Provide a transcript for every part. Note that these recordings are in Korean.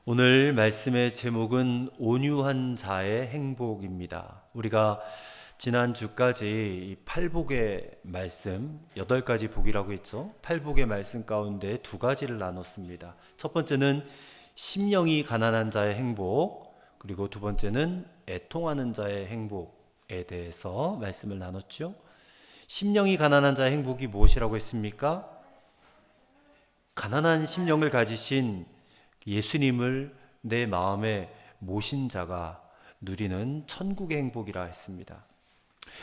오늘 말씀의 제목은 온유한 자의 행복입니다. 우리가 지난주까지 이 팔복의 말씀, 8가지 복이라고 했죠. 팔복의 말씀 가운데 2가지를 나눴습니다. 첫 번째는 심령이 가난한 자의 행복, 그리고 두 번째는 애통하는 자의 행복에 대해서 말씀을 나눴죠. 심령이 가난한 자의 행복이 무엇이라고 했습니까? 가난한 심령을 가지신 예수님을 내 마음에 모신 자가 누리는 천국의 행복이라 했습니다.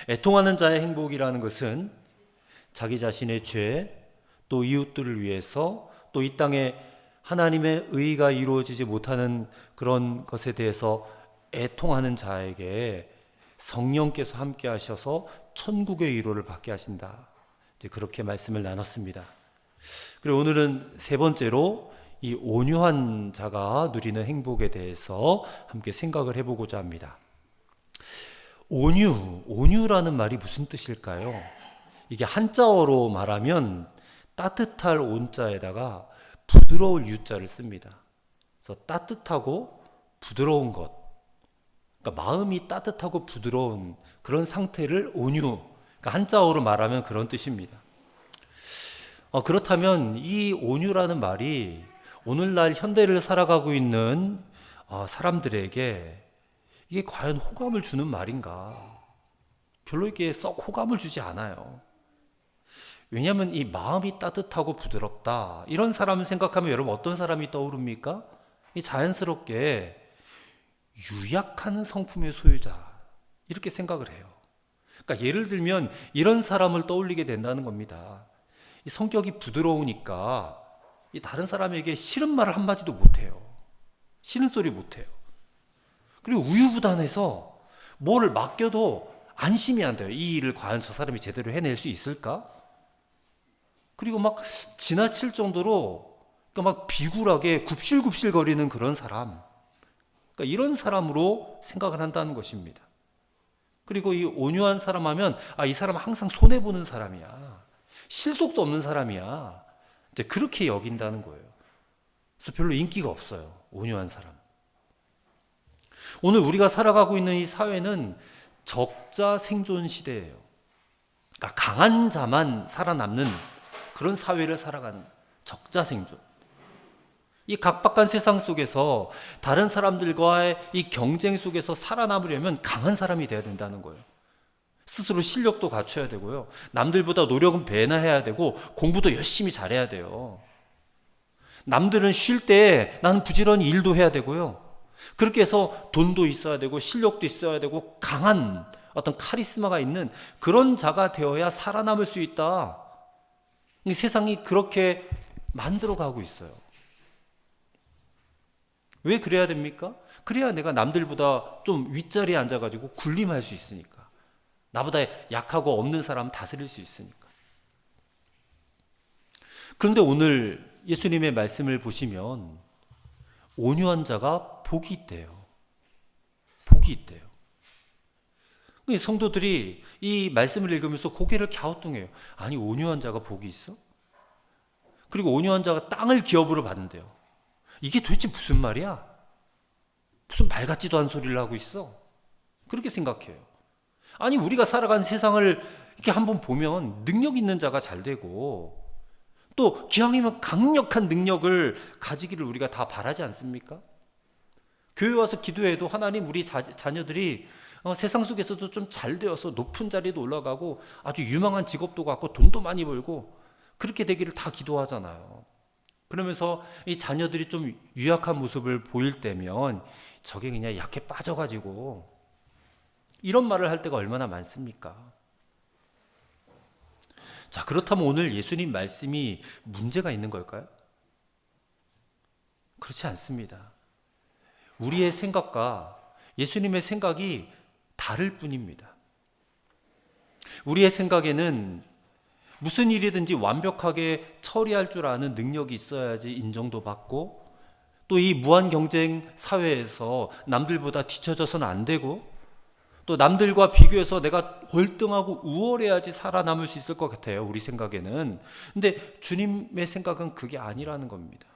애통하는 자의 행복이라는 것은 자기 자신의 죄, 또 이웃들을 위해서, 또 이 땅에 하나님의 의가 이루어지지 못하는 그런 것에 대해서 애통하는 자에게 성령께서 함께 하셔서 천국의 위로를 받게 하신다. 이제 그렇게 말씀을 나눴습니다. 그리고 오늘은 세 번째로 이 온유한 자가 누리는 행복에 대해서 함께 생각을 해보고자 합니다. 온유라는 말이 무슨 뜻일까요? 이게 한자어로 말하면 따뜻할 온자에다가 부드러울 유자를 씁니다. 그래서 따뜻하고 부드러운 것, 그러니까 마음이 따뜻하고 부드러운 그런 상태를 온유, 그러니까 한자어로 말하면 그런 뜻입니다. 그렇다면 이 온유라는 말이 오늘날 현대를 살아가고 있는 사람들에게 이게 과연 호감을 주는 말인가? 별로 이게 썩 호감을 주지 않아요. 왜냐하면 이 마음이 따뜻하고 부드럽다, 이런 사람을 생각하면 여러분 어떤 사람이 떠오릅니까? 이 자연스럽게 유약한 성품의 소유자, 이렇게 생각을 해요. 그러니까 예를 들면 이런 사람을 떠올리게 된다는 겁니다. 이 성격이 부드러우니까 이 다른 사람에게 싫은 말을 한마디도 못해요. 싫은 소리 못해요. 그리고 우유부단해서 뭐를 맡겨도 안심이 안 돼요. 이 일을 과연 저 사람이 제대로 해낼 수 있을까? 그리고 막 지나칠 정도로, 그러니까 막 비굴하게 굽실굽실 거리는 그런 사람, 그러니까 이런 사람으로 생각을 한다는 것입니다. 그리고 이 온유한 사람 하면 이 사람은 항상 손해보는 사람이야, 실속도 없는 사람이야, 이제 그렇게 여긴다는 거예요. 그래서 별로 인기가 없어요, 온유한 사람. 오늘 우리가 살아가고 있는 이 사회는 적자 생존 시대예요. 그러니까 강한 자만 살아남는 그런 사회를 살아가는 적자 생존. 이 각박한 세상 속에서 다른 사람들과의 이 경쟁 속에서 살아남으려면 강한 사람이 돼야 된다는 거예요. 스스로 실력도 갖춰야 되고요. 남들보다 노력은 배나 해야 되고 공부도 열심히 잘해야 돼요. 남들은 쉴 때 나는 부지런히 일도 해야 되고요. 그렇게 해서 돈도 있어야 되고 실력도 있어야 되고 강한 어떤 카리스마가 있는 그런 자가 되어야 살아남을 수 있다. 세상이 그렇게 만들어가고 있어요. 왜 그래야 됩니까? 그래야 내가 남들보다 좀 윗자리에 앉아가지고 군림할 수 있으니까. 나보다 약하고 없는 사람 다스릴 수 있으니까. 그런데 오늘 예수님의 말씀을 보시면 온유한 자가 복이 있대요. 복이 있대요. 성도들이 이 말씀을 읽으면서 고개를 갸우뚱해요. 아니, 온유한 자가 복이 있어? 그리고 온유한 자가 땅을 기업으로 받는대요. 이게 도대체 무슨 말이야? 무슨 말 같지도 않은 소리를 하고 있어? 그렇게 생각해요. 아니, 우리가 살아가는 세상을 이렇게 한번 보면 능력 있는 자가 잘 되고 또 기왕이면 강력한 능력을 가지기를 우리가 다 바라지 않습니까? 교회 와서 기도해도 하나님, 우리 자녀들이 세상 속에서도 좀 잘 되어서 높은 자리도 올라가고 아주 유망한 직업도 갖고 돈도 많이 벌고 그렇게 되기를 다 기도하잖아요. 그러면서 이 자녀들이 좀 유약한 모습을 보일 때면 저게 그냥 약해 빠져가지고 이런 말을 할 때가 얼마나 많습니까? 자, 그렇다면 오늘 예수님 말씀이 문제가 있는 걸까요? 그렇지 않습니다. 우리의 생각과 예수님의 생각이 다를 뿐입니다. 우리의 생각에는 무슨 일이든지 완벽하게 처리할 줄 아는 능력이 있어야지 인정도 받고, 또 이 무한 경쟁 사회에서 남들보다 뒤처져서는 안 되고, 또 남들과 비교해서 내가 월등하고 우월해야지 살아남을 수 있을 것 같아요, 우리 생각에는. 근데 주님의 생각은 그게 아니라는 겁니다.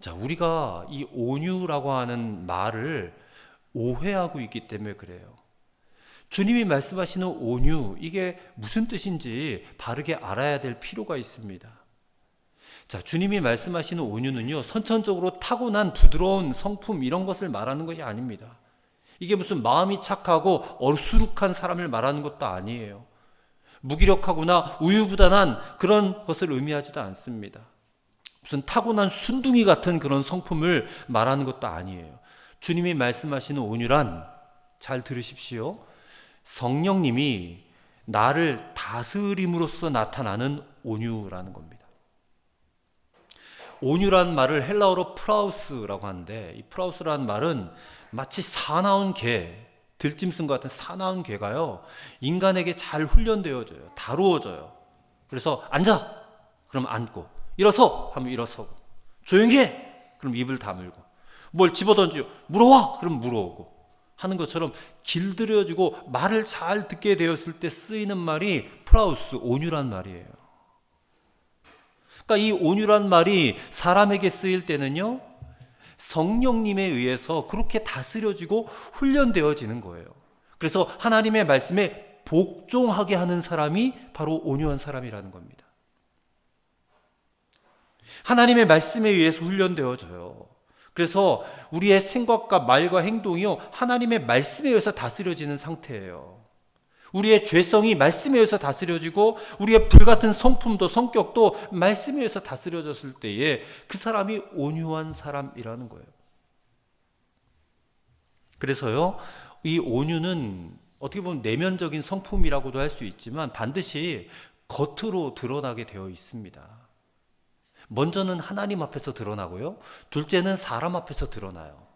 자, 우리가 이 온유라고 하는 말을 오해하고 있기 때문에 그래요. 주님이 말씀하시는 온유, 이게 무슨 뜻인지 바르게 알아야 될 필요가 있습니다. 자, 주님이 말씀하시는 온유는요, 선천적으로 타고난 부드러운 성품 이런 것을 말하는 것이 아닙니다. 이게 무슨 마음이 착하고 어수룩한 사람을 말하는 것도 아니에요. 무기력하거나 우유부단한 그런 것을 의미하지도 않습니다. 무슨 타고난 순둥이 같은 그런 성품을 말하는 것도 아니에요. 주님이 말씀하시는 온유란, 잘 들으십시오, 성령님이 나를 다스림으로써 나타나는 온유라는 겁니다. 온유란 말을 헬라어로 프라우스라고 하는데, 이 프라우스라는 말은 마치 사나운 개, 들짐승 같은 사나운 개가요, 인간에게 잘 훈련되어져요. 다루어져요. 그래서 앉아! 그럼 앉고, 일어서! 하면 일어서고, 조용히 해! 그럼 입을 다물고, 뭘 집어던져 물어와! 그럼 물어오고 하는 것처럼 길들여주고 말을 잘 듣게 되었을 때 쓰이는 말이 프라우스, 온유란 말이에요. 그러니까 이 온유란 말이 사람에게 쓰일 때는요, 성령님에 의해서 그렇게 다스려지고 훈련되어지는 거예요. 그래서 하나님의 말씀에 복종하게 하는 사람이 바로 온유한 사람이라는 겁니다. 하나님의 말씀에 의해서 훈련되어져요. 그래서 우리의 생각과 말과 행동이요, 하나님의 말씀에 의해서 다스려지는 상태예요. 우리의 죄성이 말씀에 의해서 다스려지고 우리의 불같은 성품도 성격도 말씀에 의해서 다스려졌을 때에 그 사람이 온유한 사람이라는 거예요. 그래서요, 이 온유는 어떻게 보면 내면적인 성품이라고도 할 수 있지만 반드시 겉으로 드러나게 되어 있습니다. 먼저는 하나님 앞에서 드러나고요, 둘째는 사람 앞에서 드러나요.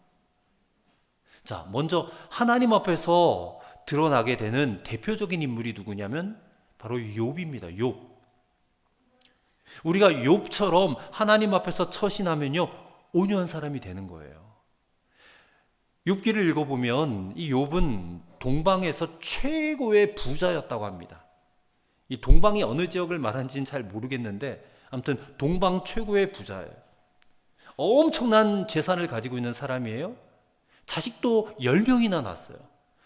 자, 먼저 하나님 앞에서 드러나게 되는 대표적인 인물이 누구냐면 바로 욥입니다. 욥. 우리가 욥처럼 하나님 앞에서 처신하면요, 온유한 사람이 되는 거예요. 욥기를 읽어보면 이 욥은 동방에서 최고의 부자였다고 합니다. 이 동방이 어느 지역을 말하는지는 잘 모르겠는데 아무튼 동방 최고의 부자예요. 엄청난 재산을 가지고 있는 사람이에요. 자식도 10명이나 낳았어요.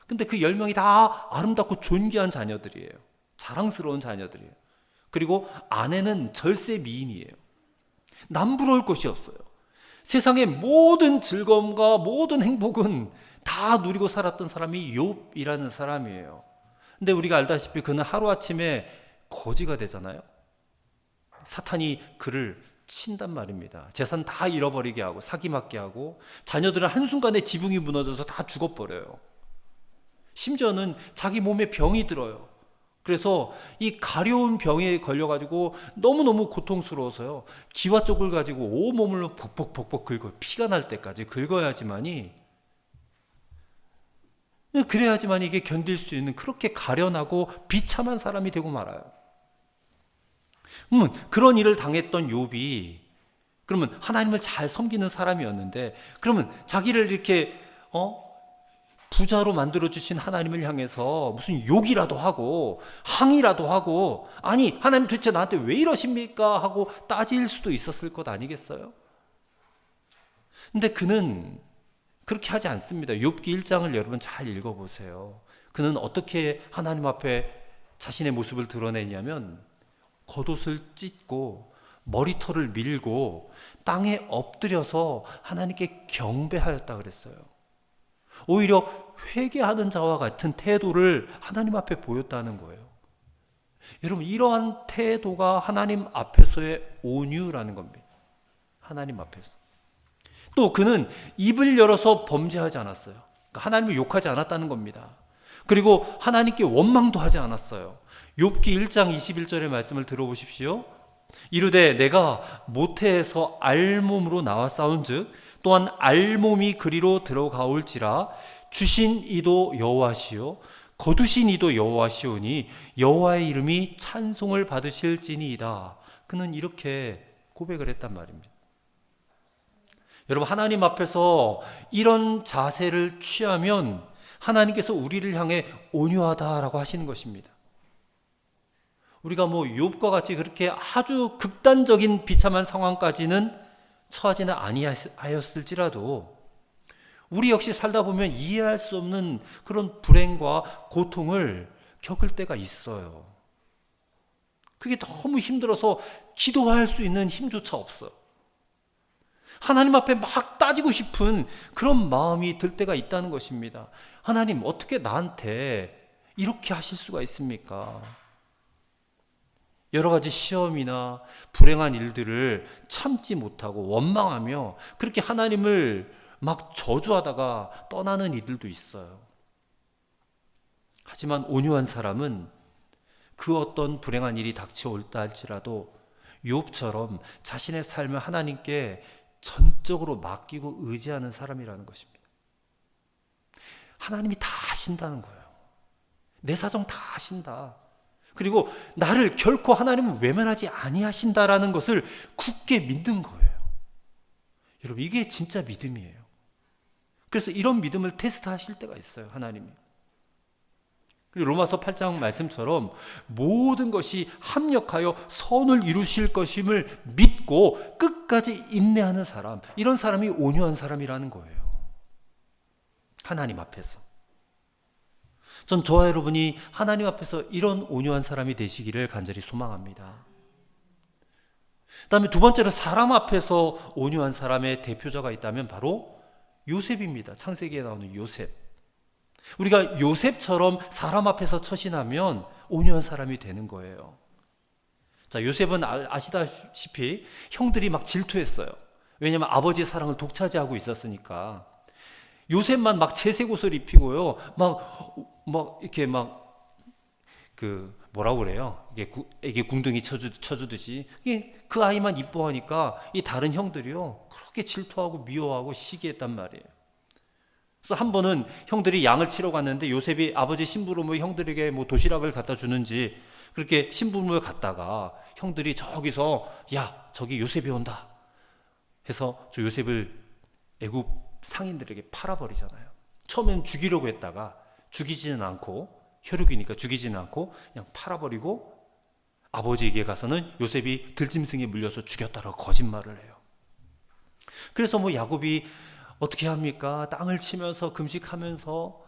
근데 그 10명이 다 아름답고 존귀한 자녀들이에요. 자랑스러운 자녀들이에요. 그리고 아내는 절세 미인이에요. 남부러울 것이 없어요. 세상의 모든 즐거움과 모든 행복은 다 누리고 살았던 사람이 욥이라는 사람이에요. 근데 우리가 알다시피 그는 하루아침에 거지가 되잖아요. 사탄이 그를 친단 말입니다. 재산 다 잃어버리게 하고 사기맞게 하고 자녀들은 한순간에 지붕이 무너져서 다 죽어버려요. 심지어는 자기 몸에 병이 들어요. 그래서 이 가려운 병에 걸려가지고 너무너무 고통스러워서요, 기와 쪽을 가지고 온몸을 벅벅벅벅 긁어요. 피가 날 때까지 긁어야지만이, 그래야지만 이게 견딜 수 있는 그렇게 가련하고 비참한 사람이 되고 말아요. 그런 일을 당했던 욥이 그러면 하나님을 잘 섬기는 사람이었는데, 그러면 자기를 이렇게 부자로 만들어주신 하나님을 향해서 무슨 욕이라도 하고 항의라도 하고, 아니 하나님 도대체 나한테 왜 이러십니까 하고 따질 수도 있었을 것 아니겠어요? 근데 그는 그렇게 하지 않습니다. 욥기 1장을 여러분 잘 읽어보세요. 그는 어떻게 하나님 앞에 자신의 모습을 드러내냐면 겉옷을 찢고 머리털을 밀고 땅에 엎드려서 하나님께 경배하였다 그랬어요. 오히려 회개하는 자와 같은 태도를 하나님 앞에 보였다는 거예요. 여러분, 이러한 태도가 하나님 앞에서의 온유라는 겁니다. 하나님 앞에서. 또 그는 입을 열어서 범죄하지 않았어요. 그러니까 하나님을 욕하지 않았다는 겁니다. 그리고 하나님께 원망도 하지 않았어요. 욥기 1장 21절의 말씀을 들어보십시오. 이르되 내가 모태에서 알몸으로 나와 싸운즉 또한 알몸이 그리로 들어가올지라 주신 이도 여호와시요 거두신 이도 여호와시오니 여호와의 이름이 찬송을 받으실지니이다. 그는 이렇게 고백을 했단 말입니다. 여러분, 하나님 앞에서 이런 자세를 취하면 하나님께서 우리를 향해 온유하다라고 하시는 것입니다. 우리가 욥과 같이 그렇게 아주 극단적인 비참한 상황까지는 처하지는 아니하였을지라도 우리 역시 살다 보면 이해할 수 없는 그런 불행과 고통을 겪을 때가 있어요. 그게 너무 힘들어서 기도할 수 있는 힘조차 없어요. 하나님 앞에 막 따지고 싶은 그런 마음이 들 때가 있다는 것입니다. 하나님, 어떻게 나한테 이렇게 하실 수가 있습니까? 여러 가지 시험이나 불행한 일들을 참지 못하고 원망하며 그렇게 하나님을 막 저주하다가 떠나는 이들도 있어요. 하지만 온유한 사람은 그 어떤 불행한 일이 닥쳐올다 할지라도 욥처럼 자신의 삶을 하나님께 전적으로 맡기고 의지하는 사람이라는 것입니다. 하나님이 다 아신다는 거예요. 내 사정 다 아신다. 그리고 나를 결코 하나님은 외면하지 아니하신다라는 것을 굳게 믿는 거예요. 여러분, 이게 진짜 믿음이에요. 그래서 이런 믿음을 테스트하실 때가 있어요, 하나님이. 그리고 로마서 8장 말씀처럼 모든 것이 합력하여 선을 이루실 것임을 믿고 끝까지 인내하는 사람, 이런 사람이 온유한 사람이라는 거예요. 하나님 앞에서. 전 저와 여러분이 하나님 앞에서 이런 온유한 사람이 되시기를 간절히 소망합니다. 그 다음에 두 번째로 사람 앞에서 온유한 사람의 대표자가 있다면 바로 요셉입니다. 창세기에 나오는 요셉. 우리가 요셉처럼 사람 앞에서 처신하면 온유한 사람이 되는 거예요. 자, 요셉은 아시다시피 형들이 막 질투했어요. 왜냐하면 아버지의 사랑을 독차지하고 있었으니까. 요셉만 막 채색 옷을 입히고요. 막 이렇게 뭐라고 그래요? 이게 애기 궁둥이 쳐주듯이. 그 아이만 이뻐하니까 이 다른 형들이요. 그렇게 질투하고 미워하고 시기했단 말이에요. 그래서 한 번은 형들이 양을 치러 갔는데 요셉이 아버지 심부름을 형들에게 도시락을 갖다 주는지 그렇게 심부름을 갔다가 형들이 저기서 야, 저기 요셉이 온다 해서 저 요셉을 애굽 상인들에게 팔아버리잖아요. 처음엔 죽이려고 했다가 죽이지는 않고, 혈육이니까 죽이지는 않고 그냥 팔아버리고 아버지에게 가서는 요셉이 들짐승에 물려서 죽였다라고 거짓말을 해요. 그래서 야곱이 어떻게 합니까? 땅을 치면서 금식하면서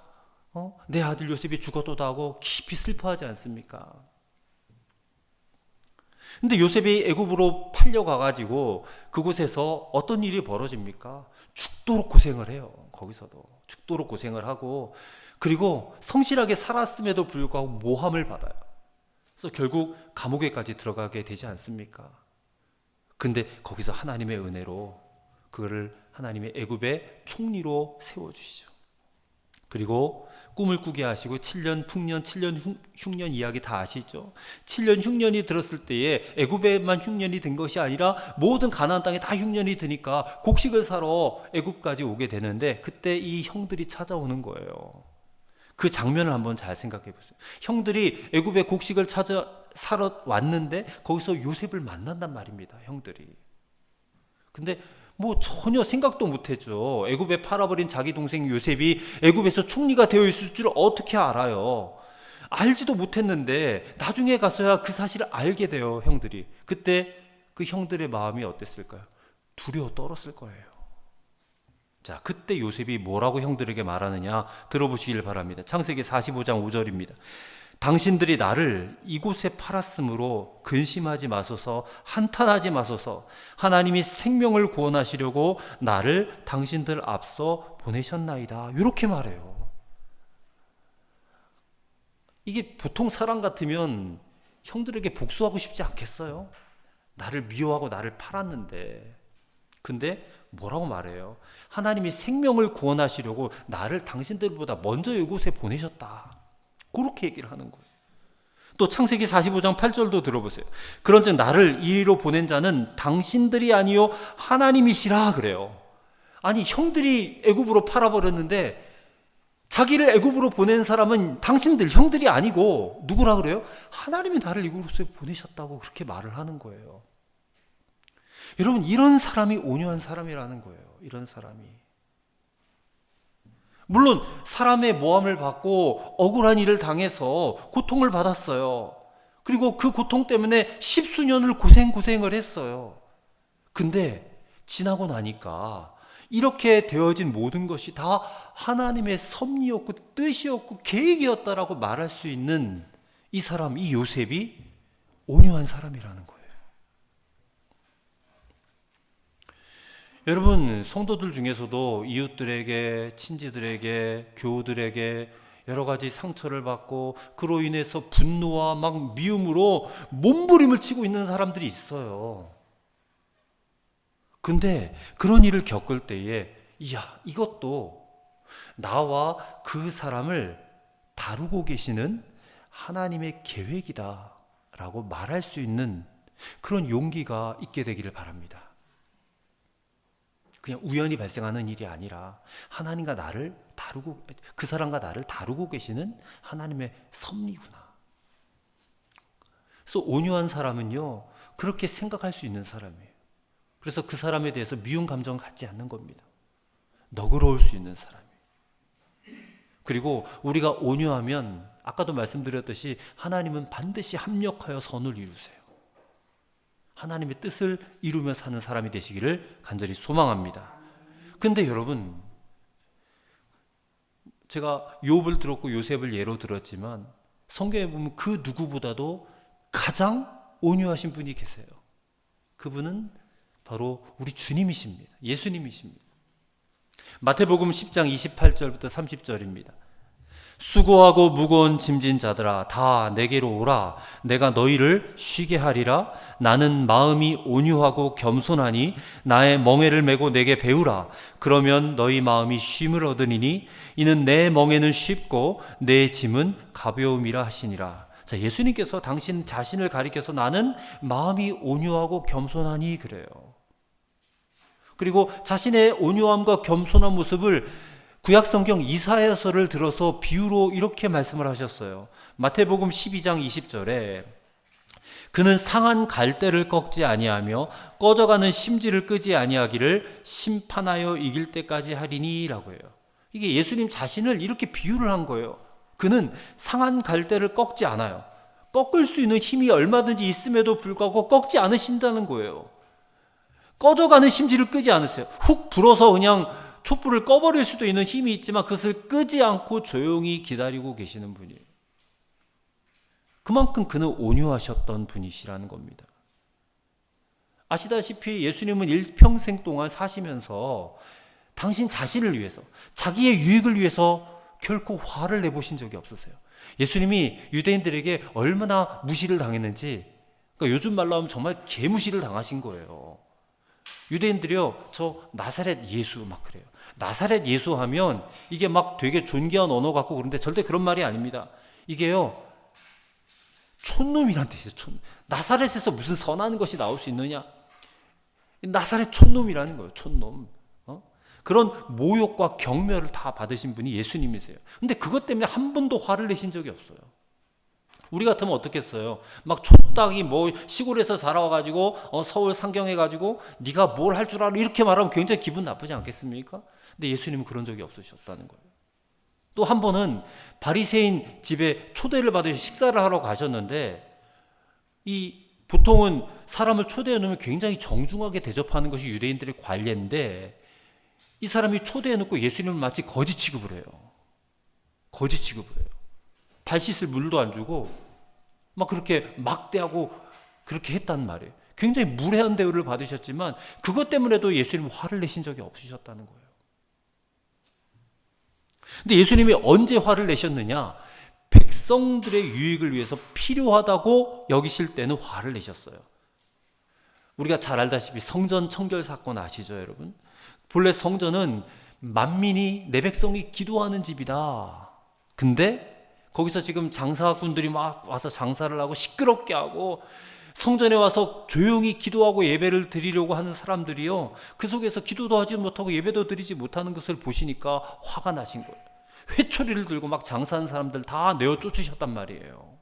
내 아들 요셉이 죽었도다 하고 깊이 슬퍼하지 않습니까? 근데 요셉이 애굽으로 팔려가가지고 그곳에서 어떤 일이 벌어집니까? 죽도록 고생을 해요. 거기서도 죽도록 고생을 하고, 그리고 성실하게 살았음에도 불구하고 모함을 받아요. 그래서 결국 감옥에까지 들어가게 되지 않습니까? 근데 거기서 하나님의 은혜로 그거를 하나님의 애굽의 총리로 세워주시죠. 그리고 꿈을 꾸게 하시고 7년 풍년, 7년 흉년 이야기 다 아시죠? 7년 흉년이 들었을 때에 애굽에만 흉년이 든 것이 아니라 모든 가나안 땅에 다 흉년이 드니까 곡식을 사러 애굽까지 오게 되는데 그때 이 형들이 찾아오는 거예요. 그 장면을 한번 잘 생각해 보세요. 형들이 애굽에 곡식을 사러 왔는데 거기서 요셉을 만난단 말입니다. 형들이. 근데 전혀 생각도 못했죠. 애굽에 팔아버린 자기 동생 요셉이 애굽에서 총리가 되어 있을 줄 어떻게 알아요? 알지도 못했는데 나중에 가서야 그 사실을 알게 돼요, 형들이. 그때 그 형들의 마음이 어땠을까요? 두려워 떨었을 거예요. 자, 그때 요셉이 뭐라고 형들에게 말하느냐 들어보시길 바랍니다. 창세기 45장 5절입니다. 당신들이 나를 이곳에 팔았으므로 근심하지 마소서, 한탄하지 마소서. 하나님이 생명을 구원하시려고 나를 당신들 앞서 보내셨나이다. 이렇게 말해요. 이게 보통 사람 같으면 형들에게 복수하고 싶지 않겠어요? 나를 미워하고 나를 팔았는데. 근데 뭐라고 말해요? 하나님이 생명을 구원하시려고 나를 당신들보다 먼저 이곳에 보내셨다. 그렇게 얘기를 하는 거예요. 또 창세기 45장 8절도 들어보세요. 그런즉 나를 이리로 보낸 자는 당신들이 아니요 하나님이시라 그래요. 아니, 형들이 애굽으로 팔아버렸는데 자기를 애굽으로 보낸 사람은 당신들, 형들이 아니고 누구라 그래요? 하나님이 나를 이곳에 보내셨다고 그렇게 말을 하는 거예요. 여러분, 이런 사람이 온유한 사람이라는 거예요. 이런 사람이. 물론 사람의 모함을 받고 억울한 일을 당해서 고통을 받았어요. 그리고 그 고통 때문에 십수년을 고생을 했어요. 근데 지나고 나니까 이렇게 되어진 모든 것이 다 하나님의 섭리였고 뜻이었고 계획이었다라고 말할 수 있는 이 사람, 이 요셉이 온유한 사람이라는 거예요. 여러분, 성도들 중에서도 이웃들에게, 친지들에게, 교우들에게 여러 가지 상처를 받고 그로 인해서 분노와 막 미움으로 몸부림을 치고 있는 사람들이 있어요. 근데 그런 일을 겪을 때에 이야, 이것도 나와 그 사람을 다루고 계시는 하나님의 계획이다 라고 말할 수 있는 그런 용기가 있게 되기를 바랍니다. 그냥 우연히 발생하는 일이 아니라 하나님과 나를 다루고, 그 사람과 나를 다루고 계시는 하나님의 섭리구나. 그래서 온유한 사람은요, 그렇게 생각할 수 있는 사람이에요. 그래서 그 사람에 대해서 미운 감정 갖지 않는 겁니다. 너그러울 수 있는 사람이에요. 그리고 우리가 온유하면 아까도 말씀드렸듯이 하나님은 반드시 합력하여 선을 이루세요. 하나님의 뜻을 이루며 사는 사람이 되시기를 간절히 소망합니다. 근데 여러분, 제가 욥을 들었고 요셉을 예로 들었지만 성경에 보면 그 누구보다도 가장 온유하신 분이 계세요. 그분은 바로 우리 주님이십니다. 예수님이십니다. 마태복음 10장 28절부터 30절입니다. 수고하고 무거운 짐진 자들아 다 내게로 오라. 내가 너희를 쉬게 하리라. 나는 마음이 온유하고 겸손하니 나의 멍에를 메고 내게 배우라. 그러면 너희 마음이 쉼을 얻으리니 이는 내 멍에는 쉽고 내 짐은 가벼움이라 하시니라. 자, 예수님께서 당신 자신을 가리켜서 나는 마음이 온유하고 겸손하니 그래요. 그리고 자신의 온유함과 겸손한 모습을 구약성경 이사야서를 들어서 비유로 이렇게 말씀을 하셨어요. 마태복음 12장 20절에 그는 상한 갈대를 꺾지 아니하며 꺼져가는 심지를 끄지 아니하기를 심판하여 이길 때까지 하리니 라고 해요. 이게 예수님 자신을 이렇게 비유를 한 거예요. 그는 상한 갈대를 꺾지 않아요. 꺾을 수 있는 힘이 얼마든지 있음에도 불구하고 꺾지 않으신다는 거예요. 꺼져가는 심지를 끄지 않으세요. 훅 불어서 그냥 촛불을 꺼버릴 수도 있는 힘이 있지만 그것을 끄지 않고 조용히 기다리고 계시는 분이에요. 그만큼 그는 온유하셨던 분이시라는 겁니다. 아시다시피 예수님은 일평생 동안 사시면서 당신 자신을 위해서, 자기의 유익을 위해서 결코 화를 내보신 적이 없으세요. 예수님이 유대인들에게 얼마나 무시를 당했는지, 그러니까 요즘 말로 하면 정말 개무시를 당하신 거예요. 유대인들이요, 저 나사렛 예수 막 그래요. 나사렛 예수 하면 이게 막 되게 존귀한 언어 같고 그런데 절대 그런 말이 아닙니다. 이게요, 촌놈이란 뜻이에요. 나사렛에서 무슨 선한 것이 나올 수 있느냐? 나사렛 촌놈이라는 거예요. 촌놈. 그런 모욕과 경멸을 다 받으신 분이 예수님이세요. 근데 그것 때문에 한 번도 화를 내신 적이 없어요. 우리 같으면 어떻겠어요? 막 촌딱이 뭐 시골에서 자라와가지고 서울 상경해가지고 네가 뭘 할 줄 알아 이렇게 말하면 굉장히 기분 나쁘지 않겠습니까? 근데 예수님은 그런 적이 없으셨다는 거예요. 또 한 번은 바리새인 집에 초대를 받으셔 식사를 하러 가셨는데, 이 보통은 사람을 초대해 놓으면 굉장히 정중하게 대접하는 것이 유대인들의 관례인데 이 사람이 초대해 놓고 예수님을 마치 거지 취급을 해요. 거지 취급을 해요. 발 씻을 물도 안 주고 막 그렇게 막대하고 그렇게 했단 말이에요. 굉장히 무례한 대우를 받으셨지만 그것 때문에도 예수님은 화를 내신 적이 없으셨다는 거예요. 근데 예수님이 언제 화를 내셨느냐? 백성들의 유익을 위해서 필요하다고 여기실 때는 화를 내셨어요. 우리가 잘 알다시피 성전 청결 사건 아시죠, 여러분? 본래 성전은 만민이, 내 백성이 기도하는 집이다. 근데 거기서 지금 장사꾼들이 막 와서 장사를 하고 시끄럽게 하고 성전에 와서 조용히 기도하고 예배를 드리려고 하는 사람들이요, 그 속에서 기도도 하지 못하고 예배도 드리지 못하는 것을 보시니까 화가 나신 거예요. 회초리를 들고 막 장사하는 사람들 다 내어 쫓으셨단 말이에요.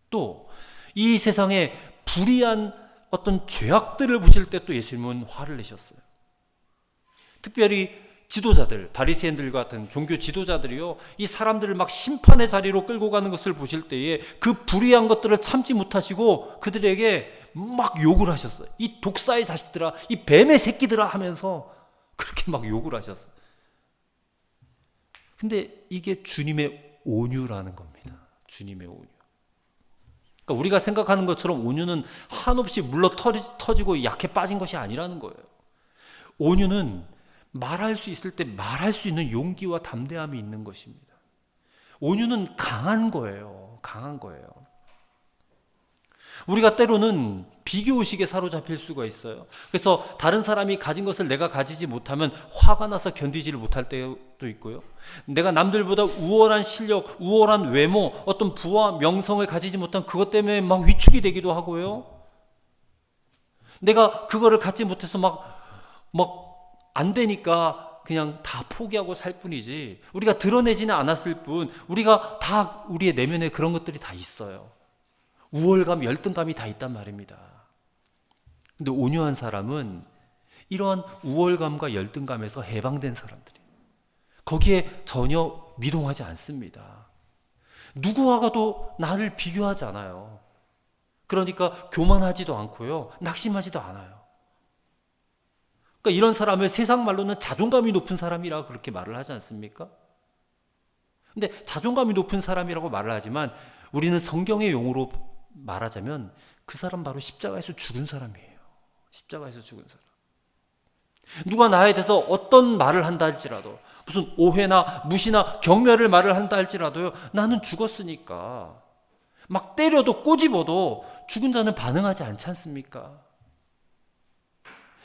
또 이 세상에 불의한 어떤 죄악들을 보실 때 또 예수님은 화를 내셨어요. 특별히 지도자들, 바리새인들 같은 종교 지도자들이요, 이 사람들을 막 심판의 자리로 끌고 가는 것을 보실 때에 그 불의한 것들을 참지 못하시고 그들에게 막 욕을 하셨어요. 이 독사의 자식들아, 이 뱀의 새끼들아 하면서 그렇게 막 욕을 하셨어요. 근데 이게 주님의 온유라는 겁니다. 주님의 온유. 그러니까 우리가 생각하는 것처럼 온유는 한없이 물러 터지고 약해 빠진 것이 아니라는 거예요. 온유는 말할 수 있을 때 말할 수 있는 용기와 담대함이 있는 것입니다. 온유는 강한 거예요. 강한 거예요. 우리가 때로는 비교의식에 사로잡힐 수가 있어요. 그래서 다른 사람이 가진 것을 내가 가지지 못하면 화가 나서 견디지를 못할 때도 있고요. 내가 남들보다 우월한 실력, 우월한 외모, 어떤 부와 명성을 가지지 못한 그것 때문에 막 위축이 되기도 하고요. 내가 그거를 갖지 못해서 막 안 되니까 그냥 다 포기하고 살 뿐이지, 우리가 드러내지는 않았을 뿐 우리가 다 우리의 내면에 그런 것들이 다 있어요. 우월감, 열등감이 다 있단 말입니다. 근데 온유한 사람은 이러한 우월감과 열등감에서 해방된 사람들이에요. 거기에 전혀 미동하지 않습니다. 누구와가도 나를 비교하지 않아요. 그러니까 교만하지도 않고요, 낙심하지도 않아요. 그러니까 이런 사람을 세상 말로는 자존감이 높은 사람이라고 그렇게 말을 하지 않습니까? 근데 자존감이 높은 사람이라고 말을 하지만 우리는 성경의 용어로 말하자면 그 사람 바로 십자가에서 죽은 사람이에요. 십자가에서 죽은 사람. 누가 나에 대해서 어떤 말을 한다 할지라도, 무슨 오해나 무시나 경멸을 말을 한다 할지라도요, 나는 죽었으니까 막 때려도 꼬집어도 죽은 자는 반응하지 않지 않습니까?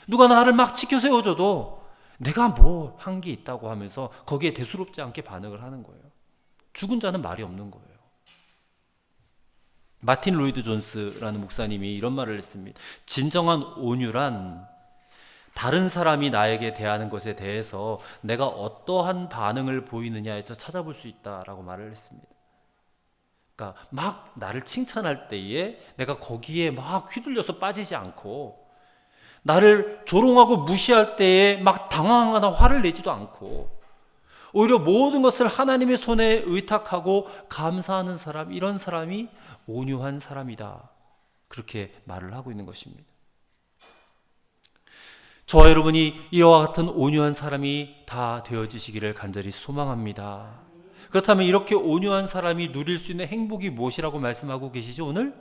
누가 나를 막 치켜 세워줘도 내가 뭐 한 게 있다고 하면서 거기에 대수롭지 않게 반응을 하는 거예요. 죽은 자는 말이 없는 거예요. 마틴 로이드 존스라는 목사님이 이런 말을 했습니다. 진정한 온유란 다른 사람이 나에게 대하는 것에 대해서 내가 어떠한 반응을 보이느냐에서 찾아볼 수 있다라고 말을 했습니다. 그러니까 막 나를 칭찬할 때에 내가 거기에 막 휘둘려서 빠지지 않고, 나를 조롱하고 무시할 때에 막 당황하거나 화를 내지도 않고, 오히려 모든 것을 하나님의 손에 의탁하고 감사하는 사람, 이런 사람이 온유한 사람이다, 그렇게 말을 하고 있는 것입니다. 저와 여러분이 이와 같은 온유한 사람이 다 되어지시기를 간절히 소망합니다. 그렇다면 이렇게 온유한 사람이 누릴 수 있는 행복이 무엇이라고 말씀하고 계시죠? 오늘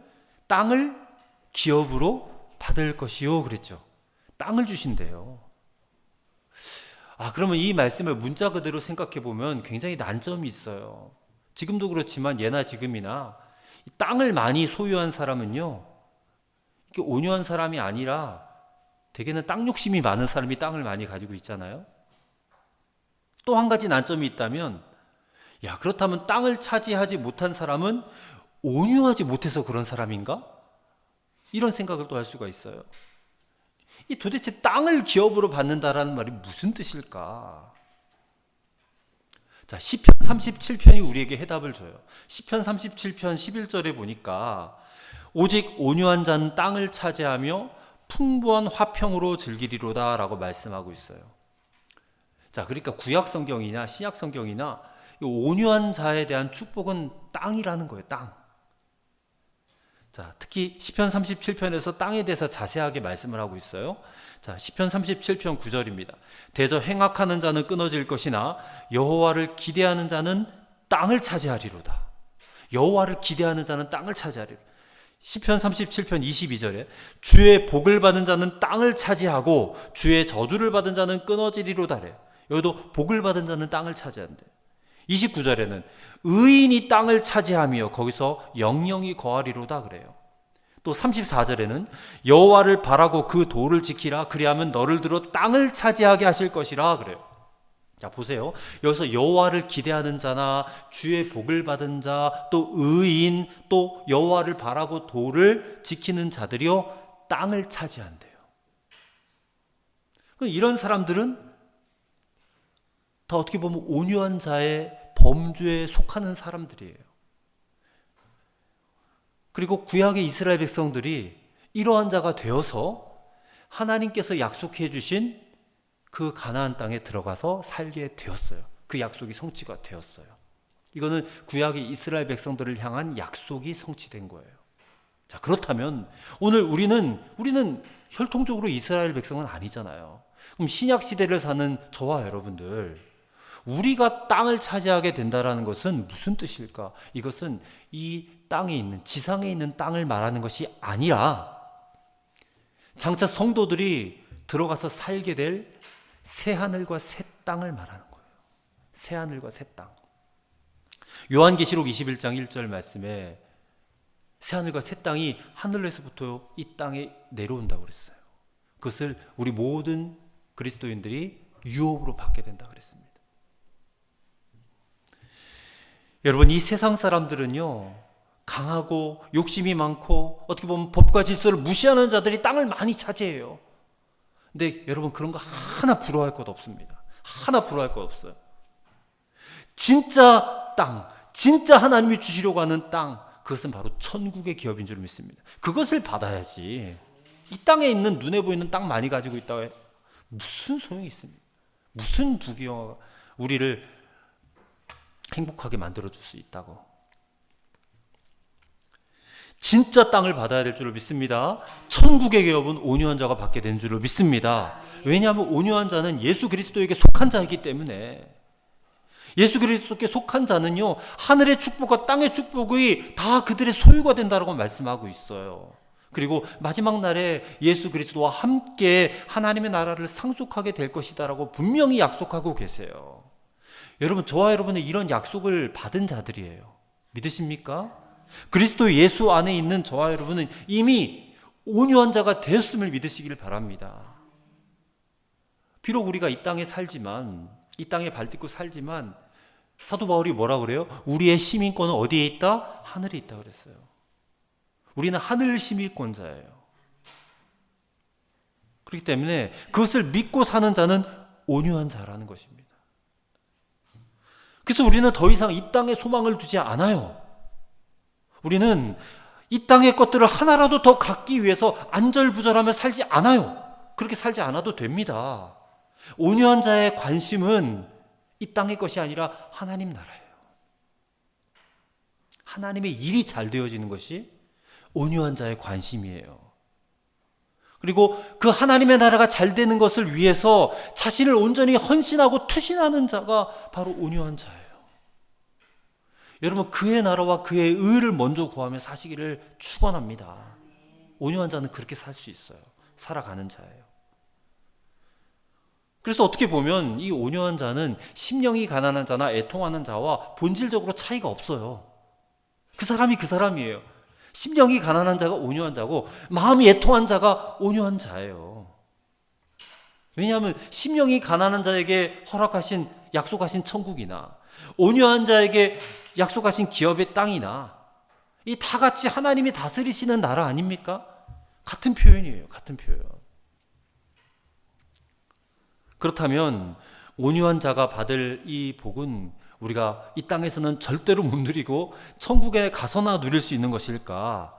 땅을 기업으로 받을 것이요 그랬죠. 땅을 주신대요. 그러면 이 말씀을 문자 그대로 생각해 보면 굉장히 난점이 있어요. 지금도 그렇지만 예나 지금이나 땅을 많이 소유한 사람은요, 이렇게 온유한 사람이 아니라 대개는 땅 욕심이 많은 사람이 땅을 많이 가지고 있잖아요. 또 한 가지 난점이 있다면, 그렇다면 땅을 차지하지 못한 사람은 온유하지 못해서 그런 사람인가? 이런 생각을 또 할 수가 있어요. 이 도대체 땅을 기업으로 받는다라는 말이 무슨 뜻일까? 자, 시편 37편이 우리에게 해답을 줘요. 시편 37편 11절에 보니까 오직 온유한 자는 땅을 차지하며 풍부한 화평으로 즐기리로다 라고 말씀하고 있어요. 자, 그러니까 구약 성경이나 신약 성경이나 온유한 자에 대한 축복은 땅이라는 거예요. 땅. 자, 특히 시편 37편에서 땅에 대해서 자세하게 말씀을 하고 있어요. 자, 시편 37편 9절입니다. 대저 행악하는 자는 끊어질 것이나 여호와를 기대하는 자는 땅을 차지하리로다. 여호와를 기대하는 자는 땅을 차지하리로다. 시편 37편 22절에 주의 복을 받은 자는 땅을 차지하고 주의 저주를 받은 자는 끊어지리로다래. 여기도 복을 받은 자는 땅을 차지한대. 29절에는 의인이 땅을 차지하며 거기서 영영이 거하리로다 그래요. 또 34절에는 여호와를 바라고 그 도를 지키라 그리하면 너를 들어 땅을 차지하게 하실 것이라 그래요. 자, 보세요. 여기서 여호와를 기대하는 자나 주의 복을 받은 자, 또 의인, 또 여호와를 바라고 도를 지키는 자들이요 땅을 차지한대요. 그럼 이런 사람들은 다 어떻게 보면 온유한 자의 범주에 속하는 사람들이에요. 그리고 구약의 이스라엘 백성들이 이러한 자가 되어서 하나님께서 약속해 주신 그 가나안 땅에 들어가서 살게 되었어요. 그 약속이 성취가 되었어요. 이거는 구약의 이스라엘 백성들을 향한 약속이 성취된 거예요. 자, 그렇다면 오늘 우리는 혈통적으로 이스라엘 백성은 아니잖아요. 그럼 신약 시대를 사는 저와 여러분들, 우리가 땅을 차지하게 된다라는 것은 무슨 뜻일까? 이것은 이 땅에 있는, 지상에 있는 땅을 말하는 것이 아니라 장차 성도들이 들어가서 살게 될 새하늘과 새 땅을 말하는 거예요. 새하늘과 새 땅. 요한계시록 21장 1절 말씀에 새하늘과 새 땅이 하늘에서부터 이 땅에 내려온다고 그랬어요. 그것을 우리 모든 그리스도인들이 유업으로 받게 된다고 그랬습니다. 여러분, 이 세상 사람들은요, 강하고 욕심이 많고 어떻게 보면 법과 질서를 무시하는 자들이 땅을 많이 차지해요. 근데 여러분, 그런 거 하나 부러워할 것 없습니다. 하나 부러워할 것 없어요. 진짜 땅, 진짜 하나님이 주시려고 하는 땅, 그것은 바로 천국의 기업인 줄 믿습니다. 그것을 받아야지. 이 땅에 있는, 눈에 보이는 땅 많이 가지고 있다고 해 무슨 소용이 있습니까? 무슨 부귀영화가 우리를 행복하게 만들어줄 수 있다고. 진짜 땅을 받아야 될 줄을 믿습니다. 천국의 기업은 온유한 자가 받게 된 줄을 믿습니다. 왜냐하면 온유한 자는 예수 그리스도에게 속한 자이기 때문에. 예수 그리스도께 속한 자는요, 하늘의 축복과 땅의 축복이 다 그들의 소유가 된다고 말씀하고 있어요. 그리고 마지막 날에 예수 그리스도와 함께 하나님의 나라를 상속하게 될 것이다라고 분명히 약속하고 계세요. 여러분, 저와 여러분은 이런 약속을 받은 자들이에요. 믿으십니까? 그리스도 예수 안에 있는 저와 여러분은 이미 온유한 자가 되었음을 믿으시길 바랍니다. 비록 우리가 이 땅에 살지만, 이 땅에 발딛고 살지만, 사도 바울이 뭐라 그래요? 우리의 시민권은 어디에 있다? 하늘에 있다 그랬어요. 우리는 하늘 시민권자예요. 그렇기 때문에 그것을 믿고 사는 자는 온유한 자라는 것입니다. 그래서 우리는 더 이상 이 땅에 소망을 두지 않아요. 우리는 이 땅의 것들을 하나라도 더 갖기 위해서 안절부절하며 살지 않아요. 그렇게 살지 않아도 됩니다. 온유한 자의 관심은 이 땅의 것이 아니라 하나님 나라예요. 하나님의 일이 잘 되어지는 것이 온유한 자의 관심이에요. 그리고 그 하나님의 나라가 잘 되는 것을 위해서 자신을 온전히 헌신하고 투신하는 자가 바로 온유한 자예요. 여러분, 그의 나라와 그의 의를 먼저 구하며 사시기를 축원합니다. 온유한 자는 그렇게 살 수 있어요. 살아가는 자예요. 그래서 어떻게 보면 이 온유한 자는 심령이 가난한 자나 애통하는 자와 본질적으로 차이가 없어요. 그 사람이 그 사람이에요. 심령이 가난한 자가 온유한 자고 마음이 애통한 자가 온유한 자예요. 왜냐하면 심령이 가난한 자에게 허락하신, 약속하신 천국이나 온유한 자에게 약속하신 기업의 땅이나 이 다 같이 하나님이 다스리시는 나라 아닙니까? 같은 표현이에요. 같은 표현. 그렇다면 온유한 자가 받을 이 복은 우리가 이 땅에서는 절대로 못 누리고 천국에 가서나 누릴 수 있는 것일까?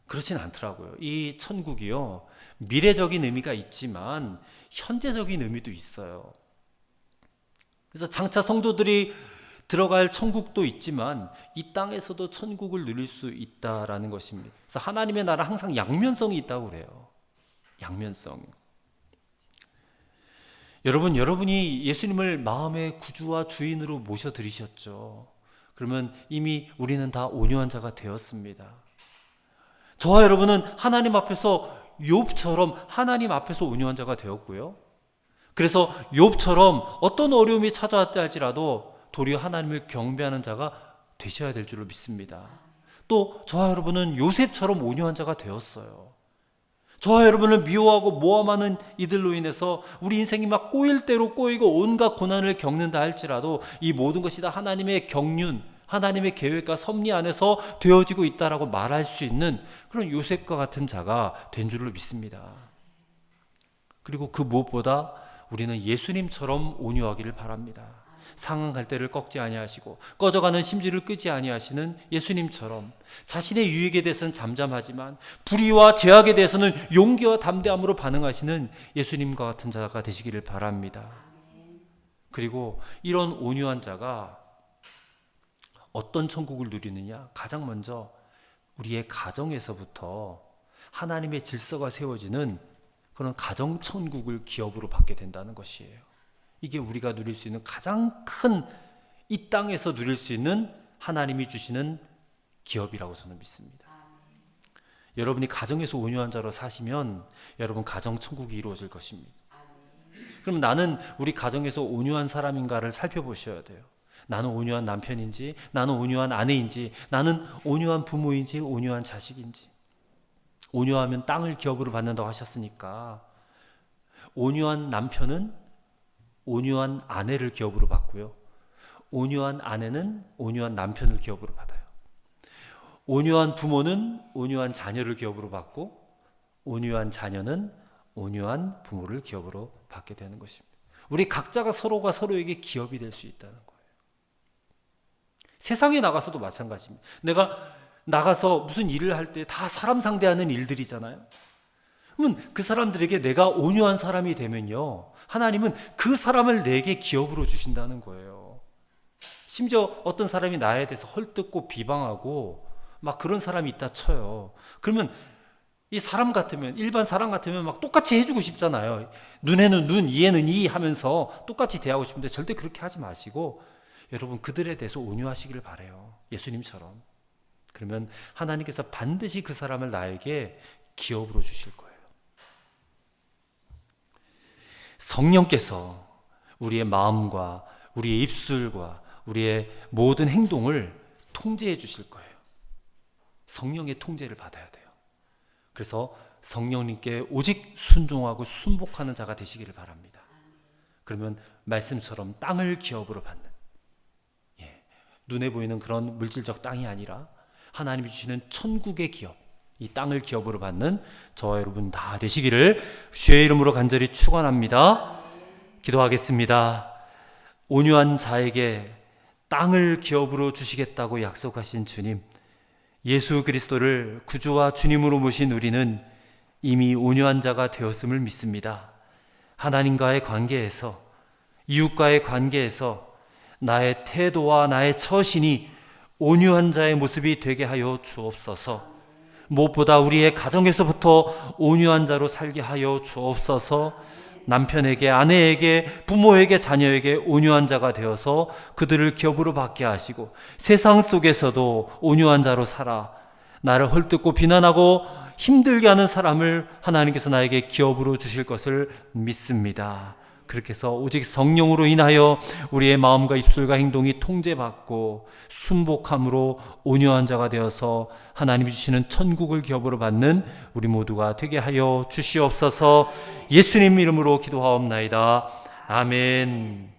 그렇진 않더라고요. 이 천국이요, 미래적인 의미가 있지만 현재적인 의미도 있어요. 그래서 장차 성도들이 들어갈 천국도 있지만 이 땅에서도 천국을 누릴 수 있다라는 것입니다. 그래서 하나님의 나라 항상 양면성이 있다고 그래요. 양면성. 여러분이 예수님을 마음의 구주와 주인으로 모셔드리셨죠. 그러면 이미 우리는 다 온유한 자가 되었습니다. 저와 여러분은 하나님 앞에서 욥처럼 하나님 앞에서 온유한 자가 되었고요. 그래서 욥처럼 어떤 어려움이 찾아왔다 할지라도 도리어 하나님을 경배하는 자가 되셔야 될 줄을 믿습니다. 또 저와 여러분은 요셉처럼 온유한 자가 되었어요. 저와 여러분을 미워하고 모함하는 이들로 인해서 우리 인생이 막 꼬일 대로 꼬이고 온갖 고난을 겪는다 할지라도 이 모든 것이 다 하나님의 경륜, 하나님의 계획과 섭리 안에서 되어지고 있다라고 말할 수 있는 그런 요셉과 같은 자가 된 줄을 믿습니다. 그리고 그 무엇보다 우리는 예수님처럼 온유하기를 바랍니다. 상한 갈대를 꺾지 아니하시고 꺼져가는 심지를 끄지 아니하시는 예수님처럼 자신의 유익에 대해서는 잠잠하지만 불의와 죄악에 대해서는 용기와 담대함으로 반응하시는 예수님과 같은 자가 되시기를 바랍니다. 그리고 이런 온유한 자가 어떤 천국을 누리느냐? 가장 먼저 우리의 가정에서부터 하나님의 질서가 세워지는 그런 가정천국을 기업으로 받게 된다는 것이에요. 이게 우리가 누릴 수 있는 가장 큰, 이 땅에서 누릴 수 있는 하나님이 주시는 기업이라고 저는 믿습니다. 여러분이 가정에서 온유한 자로 사시면 여러분 가정천국이 이루어질 것입니다. 그럼 나는 우리 가정에서 온유한 사람인가를 살펴보셔야 돼요. 나는 온유한 남편인지, 나는 온유한 아내인지, 나는 온유한 부모인지, 온유한 자식인지. 온유하면 땅을 기업으로 받는다고 하셨으니까 온유한 남편은 온유한 아내를 기업으로 받고요. 온유한 아내는 온유한 남편을 기업으로 받아요. 온유한 부모는 온유한 자녀를 기업으로 받고 온유한 자녀는 온유한 부모를 기업으로 받게 되는 것입니다. 우리 각자가 서로가 서로에게 기업이 될 수 있다는 거예요. 세상에 나가서도 마찬가지입니다. 내가 나가서 무슨 일을 할 때 다 사람 상대하는 일들이잖아요. 그러면 그 사람들에게 내가 온유한 사람이 되면요, 하나님은 그 사람을 내게 기업으로 주신다는 거예요. 심지어 어떤 사람이 나에 대해서 헐뜯고 비방하고 막 그런 사람이 있다 쳐요. 그러면 이 사람 같으면, 일반 사람 같으면 막 똑같이 해주고 싶잖아요. 눈에는 눈, 이에는 이 하면서 똑같이 대하고 싶은데 절대 그렇게 하지 마시고 여러분 그들에 대해서 온유하시기를 바라요. 예수님처럼. 그러면 하나님께서 반드시 그 사람을 나에게 기업으로 주실 거예요. 성령께서 우리의 마음과 우리의 입술과 우리의 모든 행동을 통제해 주실 거예요. 성령의 통제를 받아야 돼요. 그래서 성령님께 오직 순종하고 순복하는 자가 되시기를 바랍니다. 그러면 말씀처럼 땅을 기업으로 받는, 눈에 보이는 그런 물질적 땅이 아니라 하나님이 주시는 천국의 기업, 이 땅을 기업으로 받는 저와 여러분 다 되시기를 주의 이름으로 간절히 축원합니다. 기도하겠습니다. 온유한 자에게 땅을 기업으로 주시겠다고 약속하신 주님, 예수 그리스도를 구주와 주님으로 모신 우리는 이미 온유한 자가 되었음을 믿습니다. 하나님과의 관계에서, 이웃과의 관계에서 나의 태도와 나의 처신이 온유한 자의 모습이 되게 하여 주옵소서. 무엇보다 우리의 가정에서부터 온유한 자로 살게 하여 주옵소서. 남편에게, 아내에게, 부모에게, 자녀에게 온유한 자가 되어서 그들을 기업으로 받게 하시고 세상 속에서도 온유한 자로 살아 나를 헐뜯고 비난하고 힘들게 하는 사람을 하나님께서 나에게 기업으로 주실 것을 믿습니다. 그렇게 해서 오직 성령으로 인하여 우리의 마음과 입술과 행동이 통제받고 순복함으로 온유한 자가 되어서 하나님이 주시는 천국을 기업으로 받는 우리 모두가 되게 하여 주시옵소서. 예수님 이름으로 기도하옵나이다. 아멘.